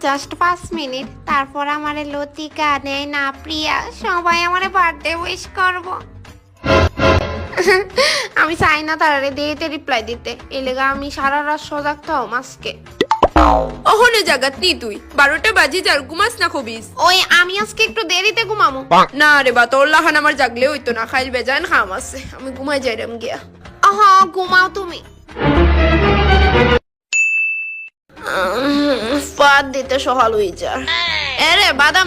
Just 5 minute, তারপর আমারে লতিকা নেই না প্রিয়া সবাই আমারে বার্থডে উইশ করব। আমি চাই না তারারে দেরিতে রিপ্লাই দিতে, এলেগা আমি সারা রাত সজাগ থাও আজকে। অহনে জাগাত নি তুই 12টা বাজি যার ঘুমাস না খবিস। ওই আমি আজকে একটু দেরিতে ঘুমামু। না রে বা তোর লাহান আমার জাগলে হইতো না, খাইল বেজান খাম আছে, আমি ঘুমাই যাইরাম গিয়া। ঘুমাও তুমি। পাত দিতে সহাল হই যা। এরে বাদাম।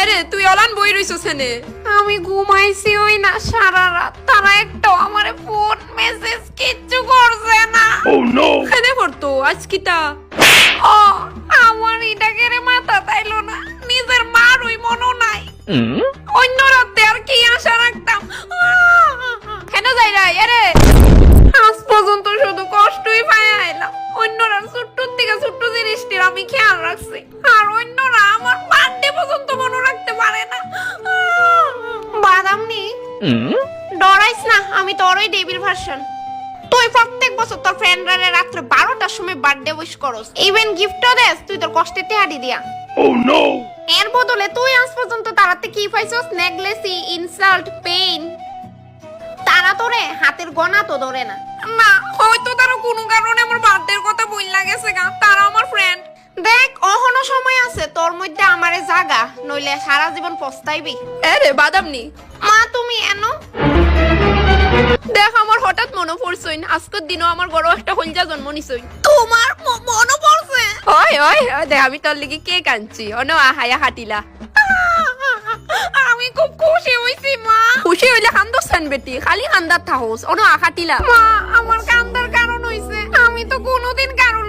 আরে তুই অলান বই রইছস হেনে। আমি ঘুমাইছি ওই না সারা রাত, তারা একটাও আমারে ফোন মেসেজ কিচ্ছু করছে না। হেনে পড়তো আজ কিতা। ও আমার এটা কেড়ে মাথা তাইলো না, নিজের মার ওই মনও নাই। অন্য রাতে আর কি আশা রাখতাম। কেন যাই রাই আরে আজ পর্যন্ত শুধু কষ্টই পাইয়া এলাম। অন্যরা ছোট্টর থেকে ছোট্ট জিনিসটির আমি খেয়াল রাখছি, আর অন্যরা আমার বার্থডে পর্যন্ত মনে রাখতে পারে না। বাদামনি ডরাইস না, আমি তোরই ডেবিল ভার্সন। তুই প্রত্যেক বছর তোর ফ্রেন্ডরা রাত্রে 12টার সময় বার্থডে উইশ করস, ইভেন গিফটও দেস তুই তোর কষ্টে টেহাডি দিয়া। এর বদলে তুই আজ পর্যন্ত তারাতে কি পাইছস? নেগলেসি, ইনসাল্ট, পেইন। তারা তোরে হাতের গনা তো ধরে না। না হয়তো তারা কোনো কারণে আমার বার্থডের কথা বইলা গেছে গা, তারা আমার ফ্রেন্ড। দেখ অহনো সময় আছে তোর মধ্যে আমারে জাগা, নইলে সারা জীবন পস্তাইবি। আরে বাদাম নি মা তুমি এনো দেখ আমার হঠাৎ মনে পড়ছইন আজকের দিনও আমার বড় একটা হলজা জন্ম নিছইন। তোমার মনে পড়ছে? ওই ওই দেখ আমি তোর লাগি কেক আনছি, অন আহায়া হাটিলা। আমি খুব খুশি হইছি মা। খুশি হইলে কান্দসান বেটি, খালি কান্দার থাকোস, অন আহাটিলা। মা আমার কান্দার কারণ হইছে আমি তো কোনোদিন কারো